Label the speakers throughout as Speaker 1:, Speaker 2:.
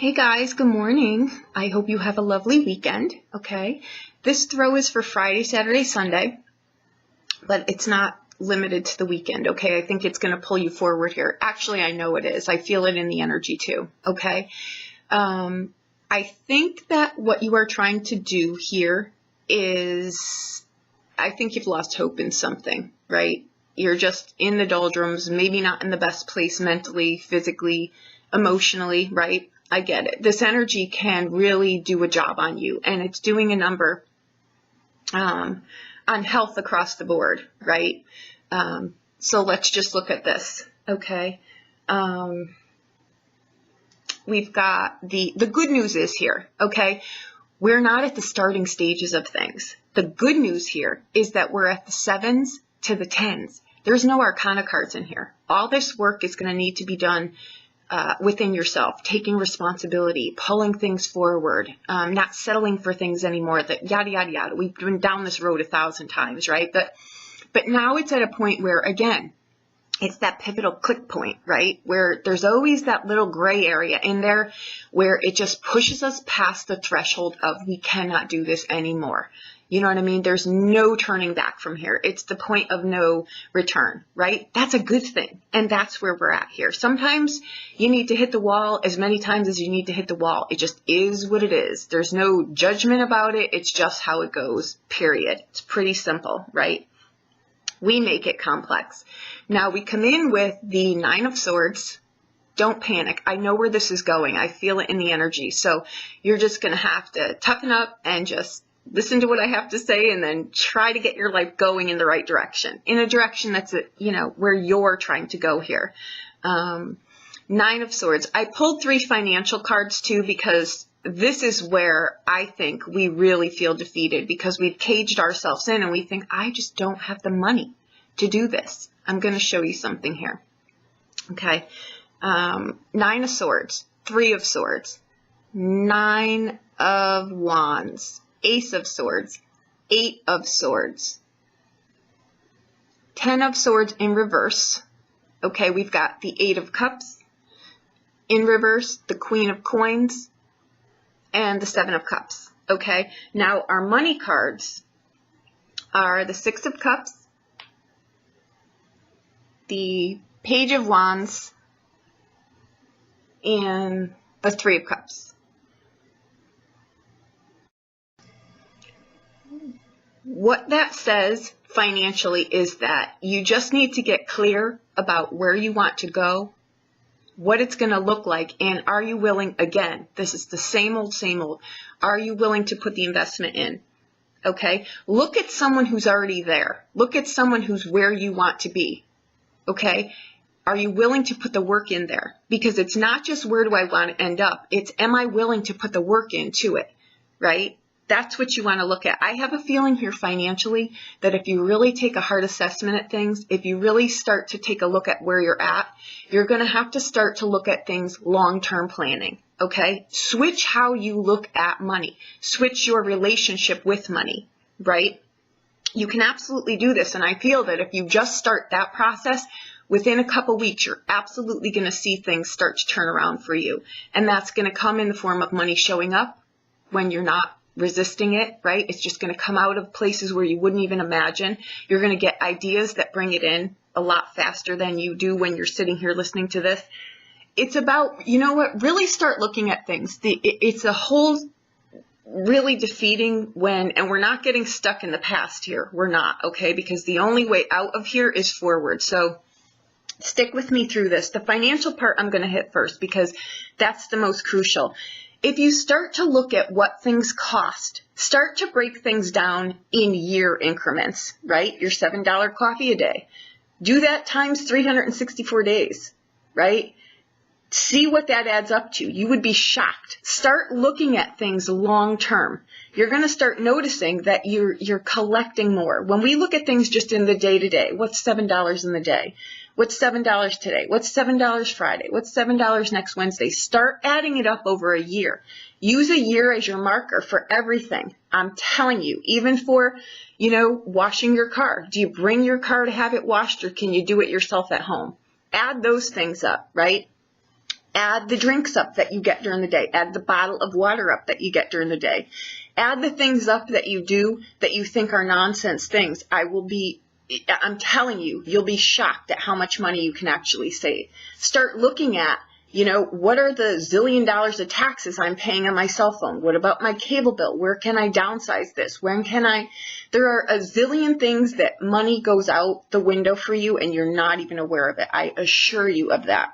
Speaker 1: Hey guys, good morning. I hope you have a lovely weekend, okay? This throw is for Friday, Saturday, Sunday, but it's not limited to the weekend, okay? I think it's going to pull you forward here. Actually, I know it is. I feel it in the energy too, okay? I think that what you are trying to do here is, I think you've lost hope in something, right? You're just in the doldrums, maybe not in the best place mentally, physically, emotionally, right? I get it. This energy can really do a job on you, and it's doing a number on health across the board, right? So let's just look at this, okay? We've got the good news is here, okay? We're not at the starting stages of things. The good news here is that we're at the 7s to the 10s. There's no Arcana cards in here. All this work is going to need to be done within yourself, taking responsibility, pulling things forward, not settling for things anymore, that yada, yada, yada. We've been down this road 1,000 times, right? But now it's at a point where, again, it's that pivotal click point, right? Where there's always that little gray area in there where it just pushes us past the threshold of we cannot do this anymore. You know what I mean? There's no turning back from here. It's the point of no return, right? That's a good thing. And that's where we're at here. Sometimes you need to hit the wall as many times as you need to hit the wall. It just is what it is. There's no judgment about it. It's just how it goes, period. It's pretty simple, right? We make it complex. Now we come in with the 9 of Swords. Don't panic. I know where this is going. I feel it in the energy. So you're just going to have to toughen up and just listen to what I have to say and then try to get your life going in the right direction, in a direction that's, where you're trying to go here. 9 of Swords. I pulled 3 financial cards too, because this is where I think we really feel defeated, because we've caged ourselves in and we think, I just don't have the money to do this. I'm going to show you something here. Okay. 9 of Swords, 3 of Swords, 9 of Wands, Ace of Swords, 8 of Swords, 10 of Swords in reverse. Okay, we've got the 8 of Cups in reverse, the Queen of Coins, and the 7 of Cups. Okay, now our money cards are the 6 of Cups, the Page of Wands, and the 3 of Cups. What that says financially is that you just need to get clear about where you want to go, what it's going to look like, and are you willing, again, this is the same old, are you willing to put the investment in? Okay? Look at someone who's already there. Look at someone who's where you want to be. Okay? Are you willing to put the work in there? Because it's not just where do I want to end up, it's am I willing to put the work into it, right? That's what you want to look at. I have a feeling here financially that if you really take a hard assessment at things, if you really start to take a look at where you're at, you're going to have to start to look at things long-term planning, okay? Switch how you look at money. Switch your relationship with money, right? You can absolutely do this, and I feel that if you just start that process, within a couple weeks, you're absolutely going to see things start to turn around for you. And that's going to come in the form of money showing up when you're not resisting it, right? It's just going to come out of places where you wouldn't even imagine. You're going to get ideas that bring it in a lot faster than you do when you're sitting here listening to this. It's about, you know what, really start looking at things. It's a whole really defeating and we're not getting stuck in the past here. We're not, okay? Because the only way out of here is forward. So stick with me through this. The financial part I'm going to hit first because that's the most crucial. If you start to look at what things cost, start to break things down in year increments, right? Your $7 coffee a day. Do that times 364 days, right? See what that adds up to. You would be shocked. Start looking at things long term. You're going to start noticing that you're collecting more. When we look at things just in the day-to-day, what's $7 in the day? What's $7 today? What's $7 Friday? What's $7 next Wednesday? Start adding it up over a year. Use a year as your marker for everything. I'm telling you, even for, washing your car. Do you bring your car to have it washed, or can you do it yourself at home? Add those things up, right? Add the drinks up that you get during the day. Add the bottle of water up that you get during the day. Add the things up that you do that you think are nonsense things. I'm telling you, you'll be shocked at how much money you can actually save. Start looking at, what are the zillion dollars of taxes I'm paying on my cell phone? What about my cable bill? Where can I downsize this? There are a zillion things that money goes out the window for you and you're not even aware of it. I assure you of that.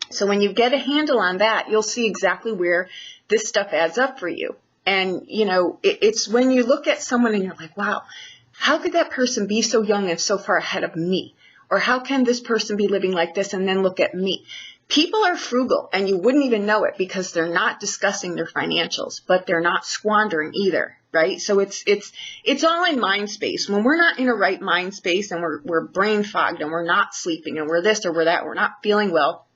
Speaker 1: So when you get a handle on that, you'll see exactly where this stuff adds up for you. And, it's when you look at someone and you're like, wow, how could that person be so young and so far ahead of me? Or how can this person be living like this and then look at me? People are frugal and you wouldn't even know it because they're not discussing their financials, but they're not squandering either, right? So it's all in mind space. When we're not in a right mind space and we're brain fogged and we're not sleeping and we're this or we're that, we're not feeling well,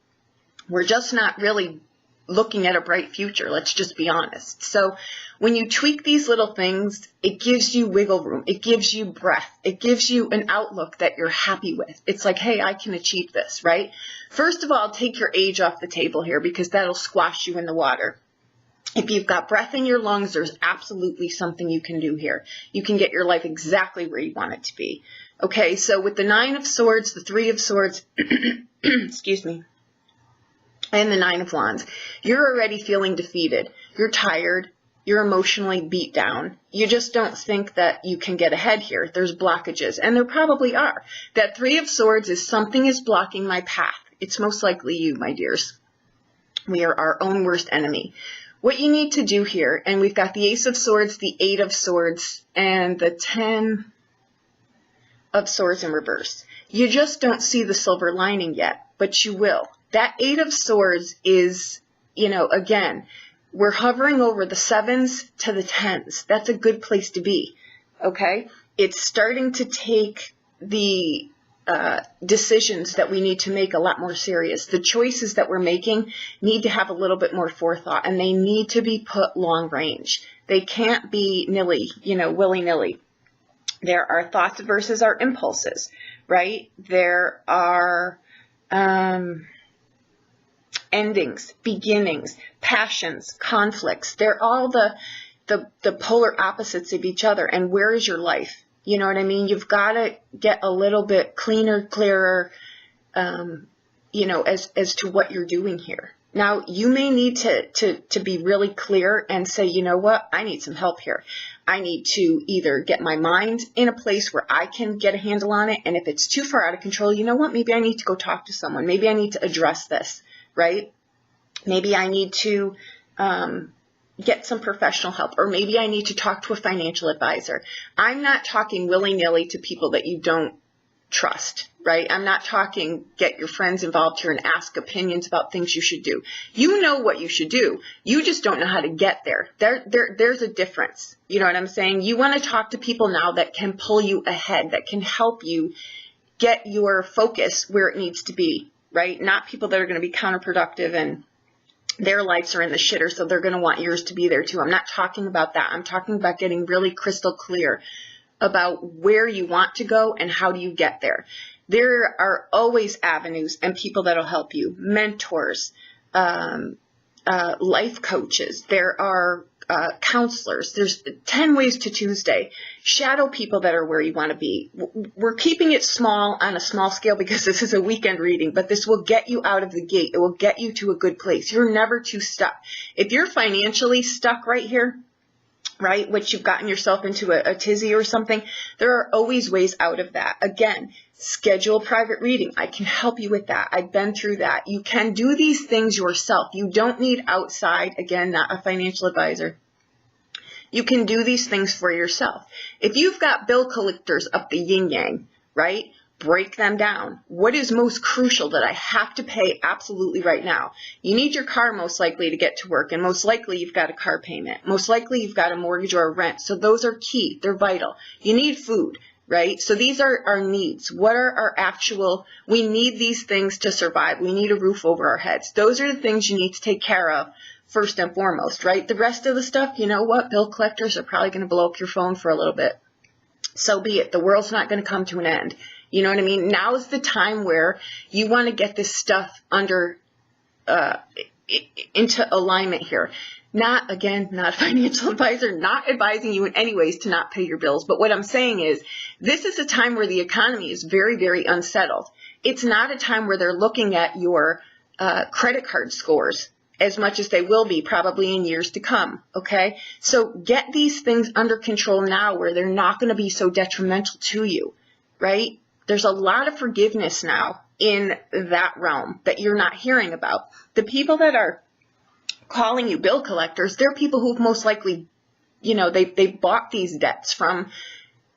Speaker 1: we're just not really looking at a bright future. Let's just be honest. So when you tweak these little things, it gives you wiggle room. It gives you breath. It gives you an outlook that you're happy with. It's like, hey, I can achieve this, right? First of all, take your age off the table here because that'll squash you in the water. If you've got breath in your lungs, there's absolutely something you can do here. You can get your life exactly where you want it to be. Okay, so with the 9 of Swords, the 3 of Swords, excuse me, and the 9 of Wands, you're already feeling defeated. You're tired. You're emotionally beat down. You just don't think that you can get ahead here. There's blockages, and there probably are. That 3 of Swords is something is blocking my path. It's most likely you, my dears. We are our own worst enemy. What you need to do here, and we've got the Ace of Swords, the 8 of Swords, and the 10 of Swords in reverse. You just don't see the silver lining yet, but you will. That 8 of Swords is, again, we're hovering over the 7s to the 10s. That's a good place to be, okay? It's starting to take the decisions that we need to make a lot more serious. The choices that we're making need to have a little bit more forethought, and they need to be put long range. They can't be willy-nilly. There are thoughts versus our impulses, right? There are endings, beginnings, passions, conflicts. They're all the polar opposites of each other. And where is your life? You know what I mean? You've got to get a little bit clearer, as to what you're doing here. Now, you may need to be really clear and say, you know what? I need some help here. I need to either get my mind in a place where I can get a handle on it. And if it's too far out of control, you know what? Maybe I need to go talk to someone. Maybe I need to address this, right? Maybe I need to get some professional help, or maybe I need to talk to a financial advisor. I'm not talking willy-nilly to people that you don't trust, right? I'm not talking get your friends involved here and ask opinions about things you should do. You know what you should do. You just don't know how to get there. There's a difference. You know what I'm saying? You want to talk to people now that can pull you ahead, that can help you get your focus where it needs to be, right? Not people that are going to be counterproductive and their lives are in the shitter, so they're going to want yours to be there too. I'm not talking about that. I'm talking about getting really crystal clear about where you want to go and how do you get there. There are always avenues and people that will help you. Mentors, life coaches. There are counselors. There's 10 ways to Tuesday. Shadow people that are where you want to be. We're keeping it small on a small scale because this is a weekend reading, but this will get you out of the gate. It will get you to a good place. You're never too stuck. If you're financially stuck right here, right, which you've gotten yourself into a tizzy or something, there are always ways out of that. Again, schedule private reading. I can help you with that. I've been through that. You can do these things yourself. You don't need outside, again, not a financial advisor. You can do these things for yourself. If you've got bill collectors up the yin-yang, right, break them down. What is most crucial that I have to pay absolutely right now? You need your car most likely to get to work, and most likely you've got a car payment. Most likely you've got a mortgage or a rent. So those are key. They're vital. You need food, right? So these are our needs. What are our actual, we need these things to survive. We need a roof over our heads. Those are the things you need to take care of first and foremost, right? The rest of the stuff, you know what? Bill collectors are probably going to blow up your phone for a little bit. So be it. The world's not going to come to an end. You know what I mean? Now is the time where you want to get this stuff under into alignment here. Not a financial advisor, not advising you in any ways to not pay your bills. But what I'm saying is, this is a time where the economy is very, very unsettled. It's not a time where they're looking at your credit card scores as much as they will be probably in years to come. Okay. So get these things under control now where they're not going to be so detrimental to you, right? There's a lot of forgiveness now in that realm that you're not hearing about. The people that are calling you bill collectors, they're people who've most likely, they bought these debts from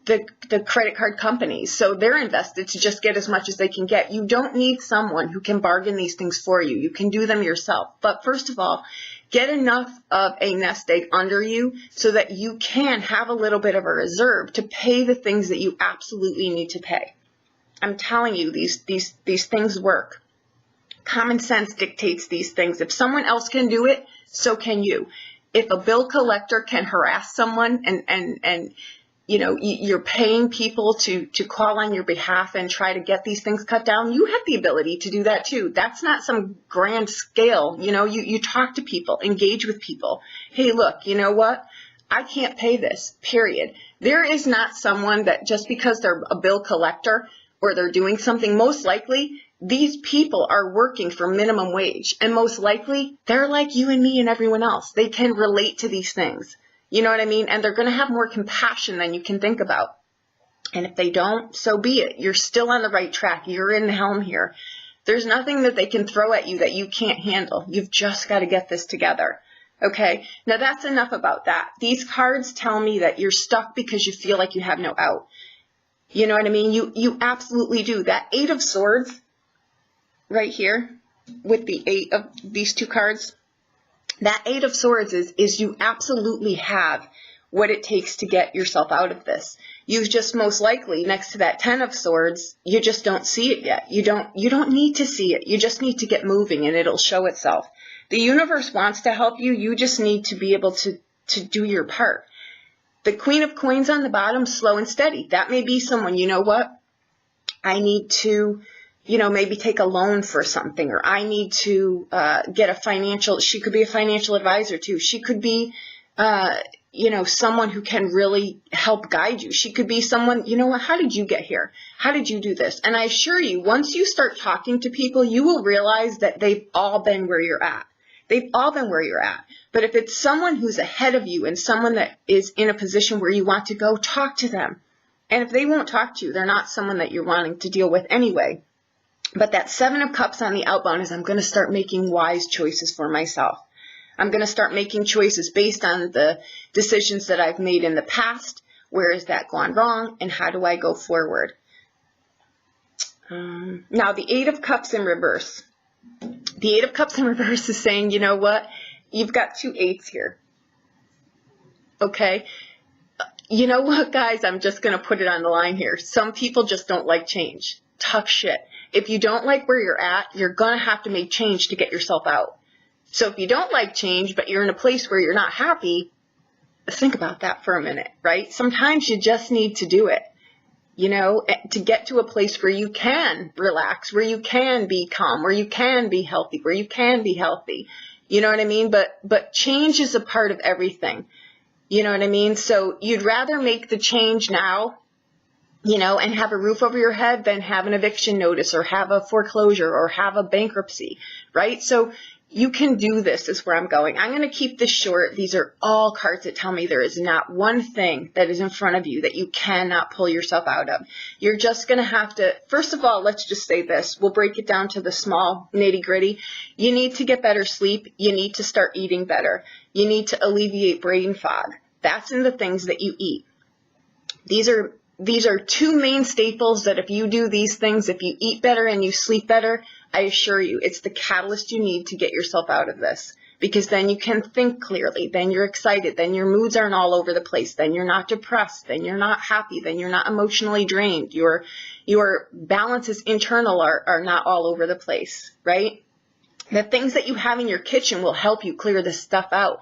Speaker 1: the credit card companies. So they're invested to just get as much as they can get. You don't need someone who can bargain these things for you. You can do them yourself. But first of all, get enough of a nest egg under you so that you can have a little bit of a reserve to pay the things that you absolutely need to pay. I'm telling you, these things work. Common sense dictates these things. If someone else can do it, so can you. If a bill collector can harass someone and you're paying people to call on your behalf and try to get these things cut down, you have the ability to do that too. That's not some grand scale. You talk to people, engage with people. Hey, look, you know what? I can't pay this, period. There is not someone that just because they're a bill collector or they're doing something, most likely these people are working for minimum wage, and most likely they're like you and me and everyone else. They can relate to these things. You know what I mean? And they're going to have more compassion than you can think about. And if they don't, so be it. You're still on the right track. You're in the helm here. There's nothing that they can throw at you that you can't handle. You've just got to get this together. Okay? Now that's enough about that. These cards tell me that you're stuck because you feel like you have no out. You know what I mean? You absolutely do. That Eight of Swords right here with the 8 of these two cards, that Eight of Swords is you absolutely have what it takes to get yourself out of this. You've just most likely, next to that 10 of Swords, you just don't see it yet. You don't need to see it. You just need to get moving and it'll show itself. The universe wants to help you. You just need to be able to do your part. The Queen of Coins on the bottom, slow and steady. That may be someone, you know what? I need to, maybe take a loan for something, or I need to get a financial, she could be a financial advisor too. She could be, someone who can really help guide you. She could be someone, how did you get here? How did you do this? And I assure you, once you start talking to people, you will realize that they've all been where you're at. They've all been where you're at. But if it's someone who's ahead of you and someone that is in a position where you want to go, talk to them. And if they won't talk to you, they're not someone that you're wanting to deal with anyway. But that 7 of Cups on the outbound is I'm going to start making wise choices for myself. I'm going to start making choices based on the decisions that I've made in the past. Where has that gone wrong? And how do I go forward? Now, the 8 of Cups in reverse. The 8 of Cups in reverse is saying, you know what? You've got 2 8s here. Okay? You know what, guys? I'm just going to put it on the line here. Some people just don't like change. Tough shit. If you don't like where you're at, you're going to have to make change to get yourself out. So if you don't like change, but you're in a place where you're not happy, think about that for a minute, right? Sometimes you just need to do it, to get to a place where you can relax, where you can be calm, where you can be healthy, where you can be healthy. You know what I mean? But change is a part of everything. You know what I mean? So you'd rather make the change now, and have a roof over your head than have an eviction notice or have a foreclosure or have a bankruptcy, right? So you can do this is where I'm going. I'm going to keep this short. These are all cards that tell me there is not one thing that is in front of you that you cannot pull yourself out of. You're just going to have to, first of all, let's just say this. We'll break it down to the small nitty gritty. You need to get better sleep. You need to start eating better. You need to alleviate brain fog. That's in the things that you eat. These are 2 main staples that if you do these things, if you eat better and you sleep better, I assure you, it's the catalyst you need to get yourself out of this. Because then you can think clearly, then you're excited, then your moods aren't all over the place, then you're not depressed, then you're not happy, then you're not emotionally drained, your balances internal are not all over the place, right? The things that you have in your kitchen will help you clear this stuff out.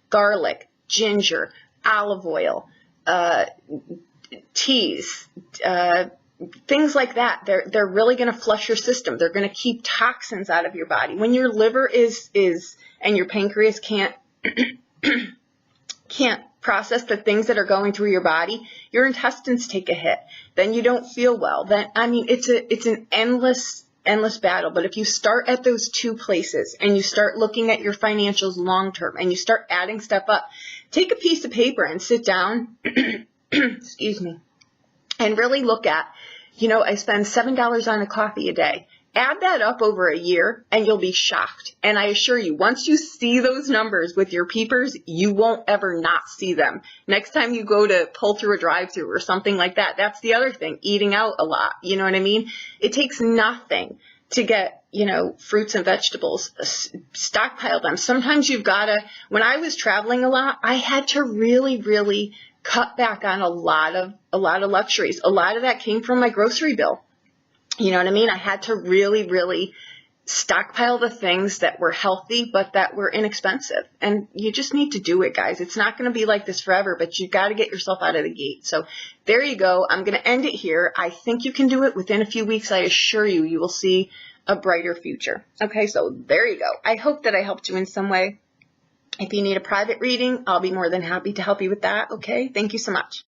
Speaker 1: Garlic, ginger, olive oil, teas, things like that. They're really going to flush your system. They're going to keep toxins out of your body. When your liver is and your pancreas can't process the things that are going through your body, your intestines take a hit. Then you don't feel well. Then, I mean, it's an endless battle. But if you start at those two places and you start looking at your financials long term and you start adding stuff up, take a piece of paper and sit down, excuse me, and really look at, I spend $7 on a coffee a day. Add that up over a year and you'll be shocked. And I assure you, once you see those numbers with your peepers, you won't ever not see them. Next time you go to pull through a drive-thru or something like that, that's the other thing, eating out a lot. You know what I mean? It takes nothing to get, fruits and vegetables, stockpile them. Sometimes you've got to, when I was traveling a lot, I had to really, really cut back on a lot of luxuries. A lot of that came from my grocery bill. You know what I mean? I had to really, really stockpile the things that were healthy, but that were inexpensive. And you just need to do it, guys. It's not going to be like this forever, but you got to get yourself out of the gate. So there you go. I'm going to end it here. I think you can do it within a few weeks. I assure you, you will see a brighter future. Okay, so there you go. I hope that I helped you in some way. If you need a private reading, I'll be more than happy to help you with that. Okay, thank you so much.